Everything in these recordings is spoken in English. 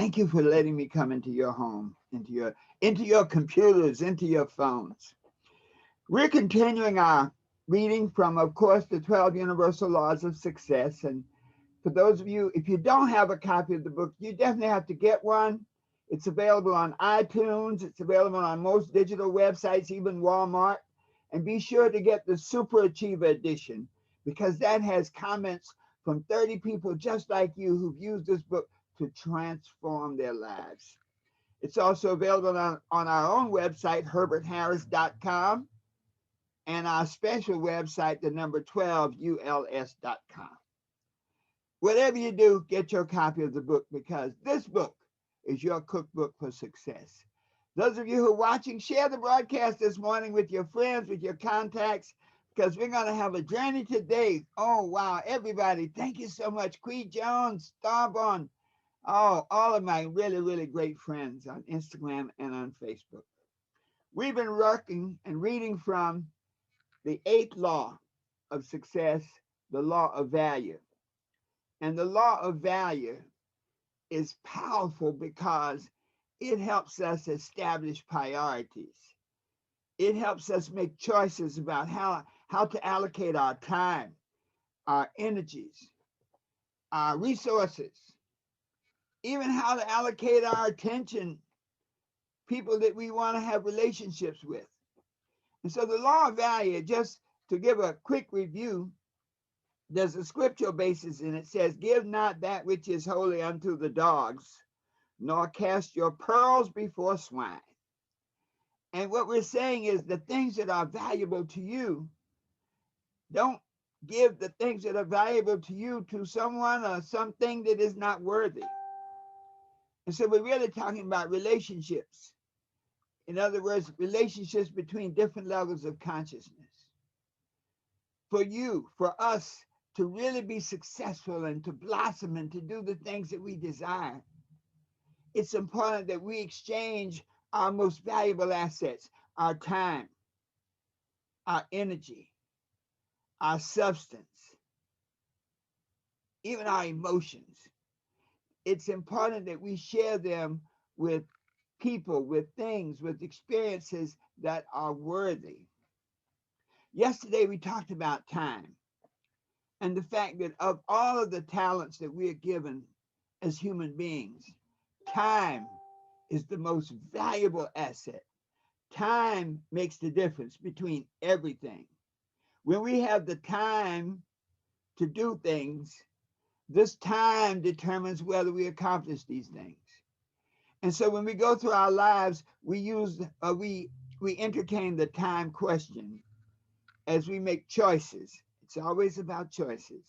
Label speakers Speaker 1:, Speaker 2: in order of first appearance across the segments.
Speaker 1: Thank you for letting me come into your home, into your computers, into your phones. We're continuing our reading from, of course, the 12 Universal Laws of Success. And for those of you, if you don't have a copy of the book, you definitely have to get one. It's available on iTunes. It's available on most digital websites, even Walmart. And be sure to get the Super Achiever edition, because that has comments from 30 people just like you who've used this book to transform their lives. It's also available on our own website, herbertharris.com, and our special website, the number 12uls.com. Whatever you do, get your copy of the book, because this book is your cookbook for success. Those of you who are watching, share the broadcast this morning with your friends, with your contacts, because we're going to have a journey today. Oh, wow, everybody, thank you so much. Quee Jones, Starborn, oh, all of my really, really great friends on Instagram and on Facebook. We've been working and reading from the 8th law of success, the law of value. And the law of value is powerful because it helps us establish priorities. It helps us make choices about how to allocate our time, our energies, our resources, even how to allocate our attention, people that we want to have relationships with. And so the law of value, just to give a quick review, there's a scriptural basis, and it says, give not that which is holy unto the dogs, nor cast your pearls before swine. And what we're saying is the things that are valuable to you, don't give the things that are valuable to you to someone or something that is not worthy. And so we're really talking about relationships. In other words, relationships between different levels of consciousness. For you, for us to really be successful and to blossom and to do the things that we desire, it's important that we exchange our most valuable assets, our time, our energy, our substance, even our emotions. It's important that we share them with people, with things, with experiences that are worthy. Yesterday, we talked about time and the fact that of all of the talents that we are given as human beings, time is the most valuable asset. Time makes the difference between everything. When we have the time to do things, this time determines whether we accomplish these things. And so when we go through our lives, we entertain the time question as we make choices. It's always about choices.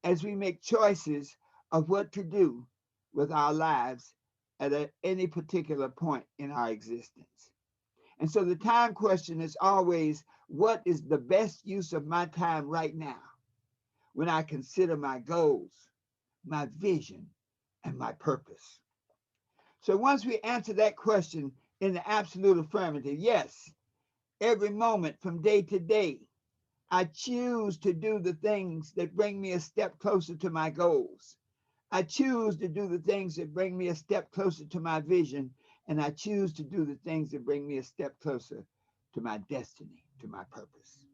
Speaker 1: As we make choices of what to do with our lives at any particular point in our existence. And so the time question is always, what is the best use of my time right now when I consider my goals, my vision, and my purpose? So once we answer that question in the absolute affirmative, yes, every moment from day to day, I choose to do the things that bring me a step closer to my goals. I choose to do the things that bring me a step closer to my vision, and I choose to do the things that bring me a step closer to my destiny, to my purpose.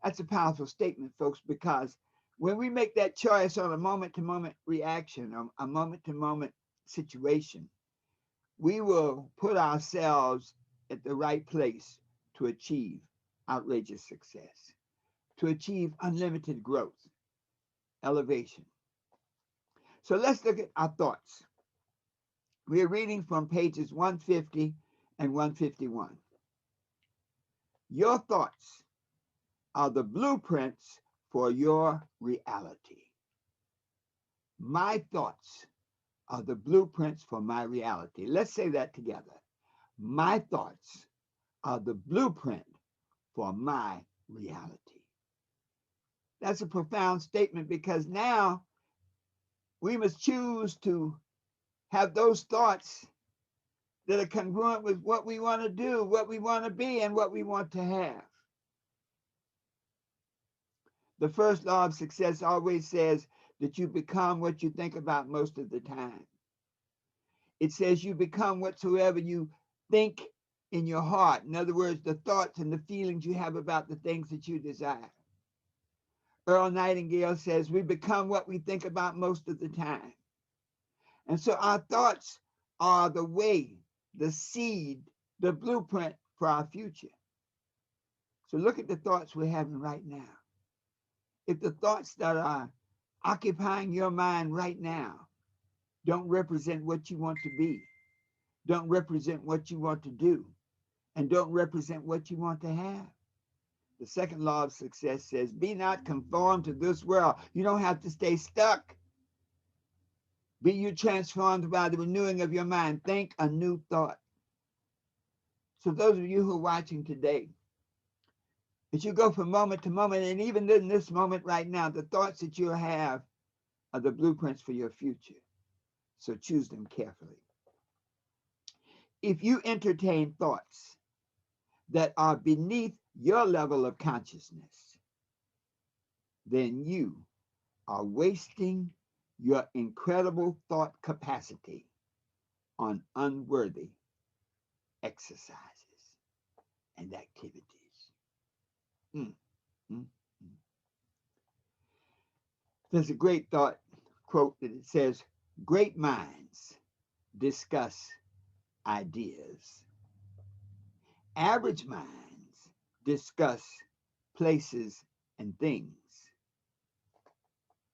Speaker 1: That's a powerful statement, folks, because when we make that choice on a moment-to-moment reaction, or a moment-to-moment situation, we will put ourselves at the right place to achieve outrageous success, to achieve unlimited growth, elevation. So let's look at our thoughts. We are reading from pages 150 and 151. Your thoughts are the blueprints for your reality. My thoughts are the blueprints for my reality. Let's say that together. My thoughts are the blueprint for my reality. That's a profound statement, because now we must choose to have those thoughts that are congruent with what we want to do, what we want to be, and what we want to have. The first law of success always says that you become what you think about most of the time. It says you become whatsoever you think in your heart. In other words, the thoughts and the feelings you have about the things that you desire. Earl Nightingale says we become what we think about most of the time. And so our thoughts are the way, the seed, the blueprint for our future. So look at the thoughts we're having right now. If the thoughts that are occupying your mind right now don't represent what you want to be, don't represent what you want to do, and don't represent what you want to have. The second law of success says, be not conformed to this world. You don't have to stay stuck. Be you transformed by the renewing of your mind. Think a new thought. So those of you who are watching today, as you go from moment to moment, and even in this moment right now, the thoughts that you have are the blueprints for your future. So choose them carefully. If you entertain thoughts that are beneath your level of consciousness, then you are wasting your incredible thought capacity on unworthy exercises and activities. Mm, mm, mm. There's a great thought quote that it says, great minds discuss ideas. Average minds discuss places and things.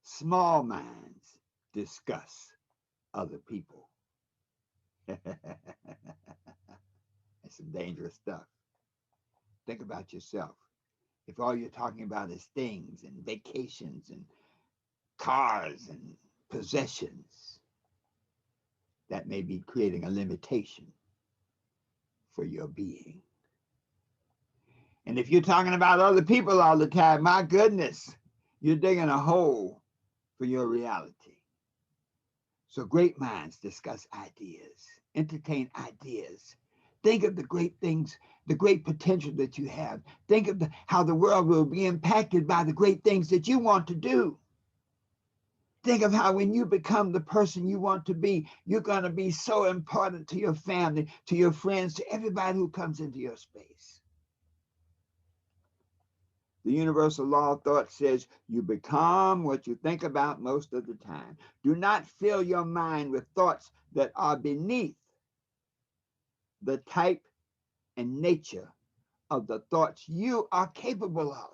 Speaker 1: Small minds discuss other people. That's some dangerous stuff. Think about yourself. If all you're talking about is things and vacations and cars and possessions, that may be creating a limitation for your being. And if you're talking about other people all the time, my goodness, you're digging a hole for your reality. So great minds discuss ideas, entertain ideas. Think of the great things, the great potential that you have. Think of how the world will be impacted by the great things that you want to do. Think of how when you become the person you want to be, you're going to be so important to your family, to your friends, to everybody who comes into your space. The universal law of thought says you become what you think about most of the time. Do not fill your mind with thoughts that are beneath the type and nature of the thoughts you are capable of.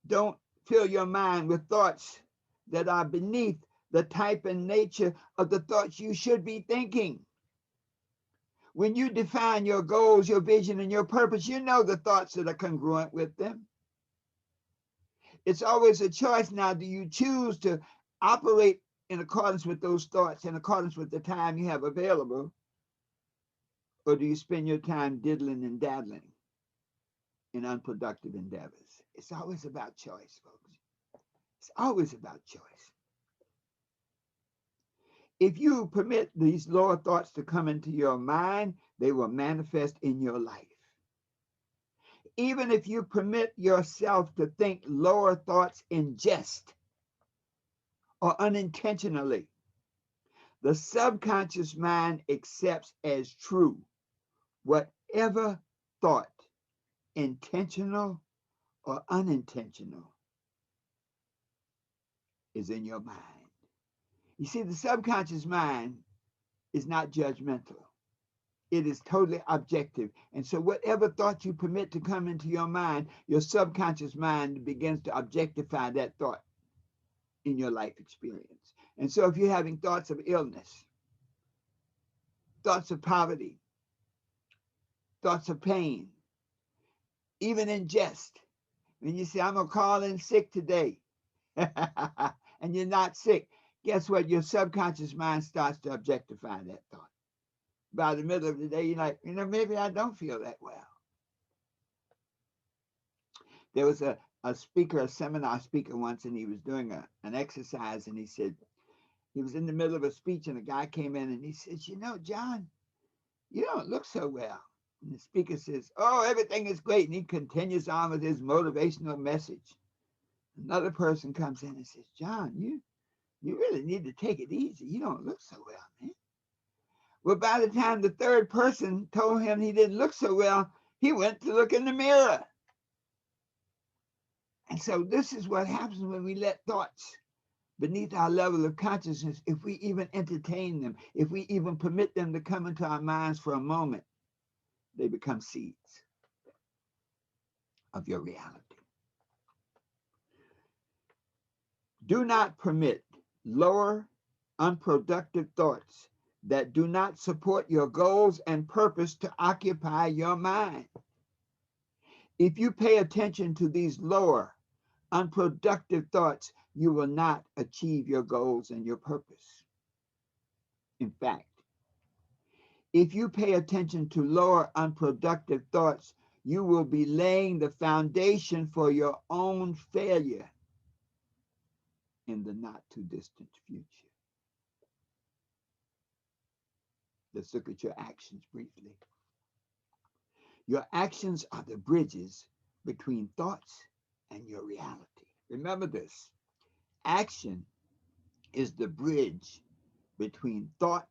Speaker 1: Don't fill your mind with thoughts that are beneath the type and nature of the thoughts you should be thinking. When you define your goals, your vision, and your purpose, you know the thoughts that are congruent with them. It's always a choice now. Do you choose to operate in accordance with those thoughts, in accordance with the time you have available? Or do you spend your time diddling and daddling in unproductive endeavors? It's always about choice, folks. It's always about choice. If you permit these lower thoughts to come into your mind, they will manifest in your life. Even if you permit yourself to think lower thoughts in jest or unintentionally, the subconscious mind accepts as true whatever thought, intentional or unintentional, is in your mind. You see, the subconscious mind is not judgmental. It is totally objective. And so whatever thought you permit to come into your mind, your subconscious mind begins to objectify that thought in your life experience. And so if you're having thoughts of illness, thoughts of poverty, thoughts of pain, even in jest, when you say, I'm going to call in sick today, and you're not sick, guess what? Your subconscious mind starts to objectify that thought. By the middle of the day, you're like, maybe I don't feel that well. There was a speaker, a seminar speaker once, and he was doing an exercise, and he said, he was in the middle of a speech, and a guy came in, and he said, John, you don't look so well. And the speaker says, oh, everything is great. And he continues on with his motivational message. Another person comes in and says, John, you You really need to take it easy. You don't look so well, man. Well, by the time the third person told him he didn't look so well, he went to look in the mirror. And so this is what happens when we let thoughts beneath our level of consciousness, if we even entertain them, if we even permit them to come into our minds for a moment, they become seeds of your reality. Do not permit lower, unproductive thoughts that do not support your goals and purpose to occupy your mind. If you pay attention to these lower, unproductive thoughts, you will not achieve your goals and your purpose. In fact, if you pay attention to lower, unproductive thoughts, you will be laying the foundation for your own failure in the not too distant future. Let's look at your actions briefly. Your actions are the bridges between thoughts and your reality. Remember this. Action is the bridge between thought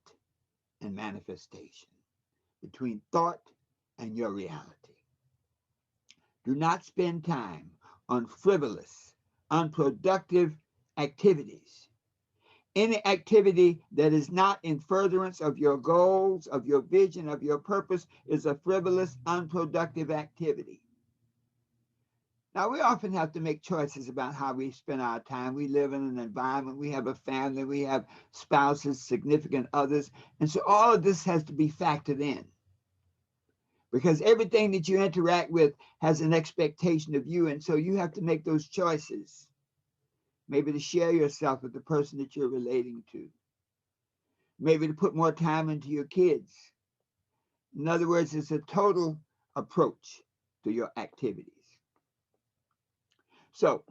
Speaker 1: and manifestation, between thought and your reality. Do not spend time on frivolous, unproductive activities. Any activity that is not in furtherance of your goals, of your vision, of your purpose is a frivolous, unproductive activity. Now, we often have to make choices about how we spend our time. We live in an environment, we have a family, we have spouses, significant others. And so all of this has to be factored in, because everything that you interact with has an expectation of you. And so you have to make those choices, maybe to share yourself with the person that you're relating to, maybe to put more time into your kids. In other words, it's a total approach to your activities. So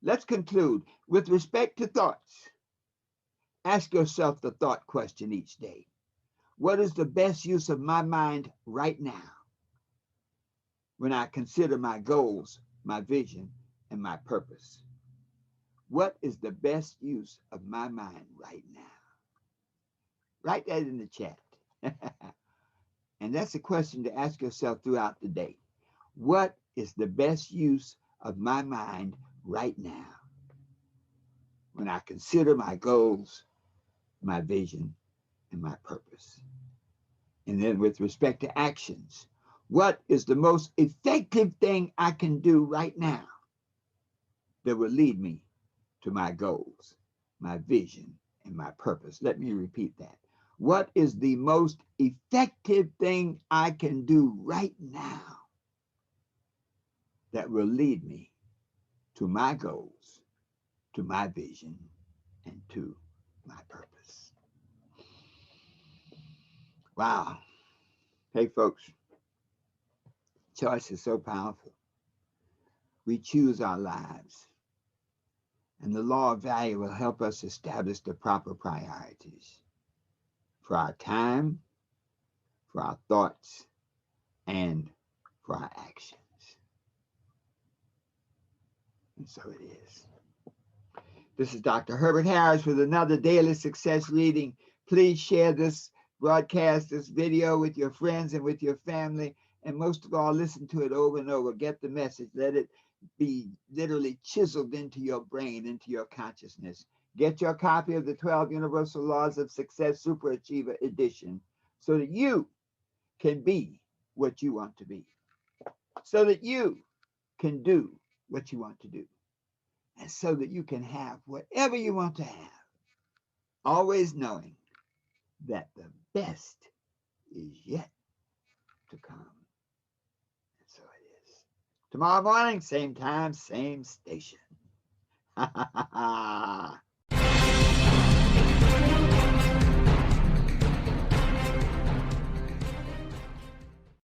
Speaker 1: let's conclude. With respect to thoughts, ask yourself the thought question each day. What is the best use of my mind right now when I consider my goals, my vision, and my purpose? What is the best use of my mind right now? Write that in the chat. And that's a question to ask yourself throughout the day. What is the best use of my mind right now when I consider my goals, my vision, and my purpose? And then with respect to actions, what is the most effective thing I can do right now that will lead me to my goals, my vision, and my purpose? Let me repeat that. What is the most effective thing I can do right now that will lead me to my goals, to my vision, and to my purpose? Wow. Hey, folks, choice is so powerful. We choose our lives, and the law of value will help us establish the proper priorities for our time, for our thoughts, and for our actions. And so it is. This is Dr. Herbert Harris with another Daily Success Reading. Please share this broadcast, this video with your friends and with your family. And most of all, listen to it over and over. Get the message. Let it be literally chiseled into your brain, into your consciousness. Get your copy of the 12 Universal Laws of Success Superachiever Edition so that you can be what you want to be, so that you can do what you want to do, and so that you can have whatever you want to have, always knowing that the best is yet to come. And so it is. Tomorrow morning, same time, same station. Ha ha ha ha.